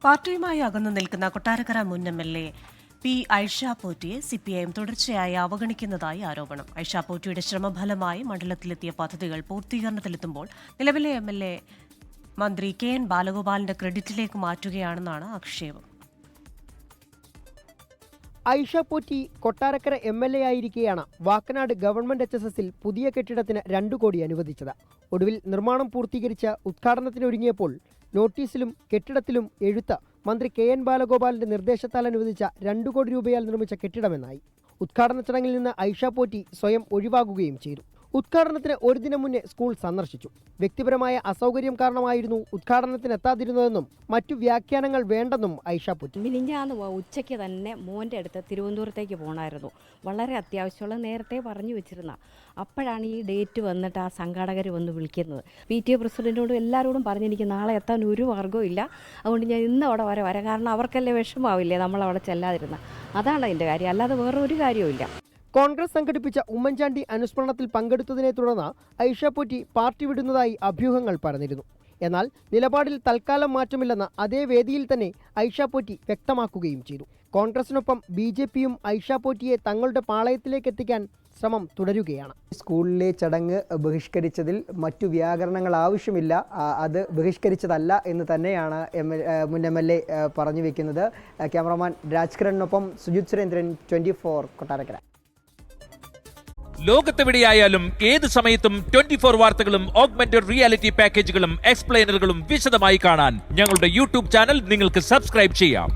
പാർട്ടിയുമായി അകന്നു നിൽക്കുന്ന കൊട്ടാരക്കര മുൻ എം.എൽ.എ. പി. ഐഷ പോറ്റിയെ സിപിഐഎം തുടർച്ചയായി അവഗണിക്കുന്നതായി ആരോപണം. ഐഷ പോറ്റിയുടെ ശ്രമഫലമായി മണ്ഡലത്തിലെത്തിയ പദ്ധതികൾ പൂർത്തീകരണത്തിലെത്തുമ്പോൾ നിലവിലെ എം.എൽ.എ. മന്ത്രി കെ.എൻ. ബാലഗോപാലിന്റെ ക്രെഡിറ്റിലേക്ക് മാറ്റുകയാണെന്നാണ് ആക്ഷേപം. ഐഷ പോറ്റി കൊട്ടാരക്കര എം.എൽ.എ. ആയിരിക്കെയാണ് വാക്കനാട് ഗവൺമെന്റ് HSSൽ പുതിയ കെട്ടിടത്തിന് 2 കോടി അനുവദിച്ചത്. ഒടുവിൽ നിർമ്മാണം പൂർത്തീകരിച്ച് ഉദ്ഘാടനത്തിനൊരുങ്ങിയപ്പോൾ നോട്ടീസിലും കെട്ടിടത്തിലും എഴുത്ത് മന്ത്രി കെ.എൻ. ബാലഗോപാലിന്റെ നിർദ്ദേശത്താൽ അനുവദിച്ച 2 കോടി രൂപയാൽ നിർമ്മിച്ച കെട്ടിടമെന്നായി. ഉദ്ഘാടന ചടങ്ങിൽ നിന്ന് ഐഷ പോറ്റി സ്വയം ഒഴിവാകുകയും ചെയ്തു. ഉദ്ഘാടനത്തിന് ഒരു ദിനം മുന്നേ സ്കൂൾ സന്ദർശിച്ചു. വ്യക്തിപരമായ അസൗകര്യം കാരണമായിരുന്നു ഉദ്ഘാടനത്തിനെത്താതിരുന്നതെന്നും മറ്റു വ്യാഖ്യാനങ്ങൾ വേണ്ടെന്നും ഐഷ പോറ്റി. മിനിഞ്ഞാന്ന് ഉച്ചയ്ക്ക് തന്നെ മോൻ്റെ അടുത്ത് തിരുവനന്തപുരത്തേക്ക് പോകണമായിരുന്നു. വളരെ അത്യാവശ്യമുള്ള നേരത്തെ പറഞ്ഞു വെച്ചിരുന്ന. അപ്പോഴാണ് ഈ ഡേറ്റ് വന്നിട്ട് ആ സംഘാടകർ വന്ന് വിളിക്കുന്നത്. PTA പ്രസിഡന്റിനോടും എല്ലാവരോടും പറഞ്ഞെനിക്ക് നാളെ എത്താൻ ഒരു മാർഗ്ഗവും ഇല്ല, അതുകൊണ്ട് ഞാൻ ഇന്ന് അവിടെ വരാം. കാരണം അവർക്കല്ലേ വിഷമാവില്ലേ നമ്മളവിടെ ചെല്ലാതിരുന്ന. അതാണ് അതിൻ്റെ കാര്യം, അല്ലാതെ വേറെ ഒരു കാര്യവുമില്ല. കോൺഗ്രസ് സംഘടിപ്പിച്ച ഉമ്മൻചാണ്ടി അനുസ്മരണത്തിൽ പങ്കെടുത്തതിനെ തുടർന്ന് ഐഷ പോറ്റി പാർട്ടി വിടുന്നതായി അഭ്യൂഹങ്ങൾ പരന്നിരുന്നു. എന്നാൽ നിലപാടിൽ തൽക്കാലം മാറ്റമില്ലെന്ന് അതേ വേദിയിൽ തന്നെ ഐഷ പോറ്റി വ്യക്തമാക്കുകയും ചെയ്തു. കോൺഗ്രസിനൊപ്പം BJPയും ഐഷ പോറ്റിയെ തങ്ങളുടെ പാളയത്തിലേക്ക് എത്തിക്കാൻ ശ്രമം തുടരുകയാണ്. സ്കൂളിലെ ചടങ്ങ് ബഹിഷ്കരിച്ചതിൽ മറ്റു വ്യാകരണങ്ങൾ ആവശ്യമില്ല, അത് ബഹിഷ്കരിച്ചതല്ല എന്ന് തന്നെയാണ് മുൻ MLA പറഞ്ഞു വെക്കുന്നത്. ക്യാമറമാൻ രാജ്കിരണിനൊപ്പം സുജിത് സുരേന്ദ്രൻ, 24 കൊട്ടാരക്കര. ലോകത്തെവിടെയായാലും ഏത് സമയത്തും 24 വാർത്തകളും ഓഗ്മെന്റഡ് റിയാലിറ്റി പാക്കേജുകളും എക്സ്പ്ലെയിനറുകളും വിശദമായി കാണാൻ ഞങ്ങളുടെ YouTube ചാനൽ നിങ്ങൾക്ക് സബ്സ്ക്രൈബ് ചെയ്യാം.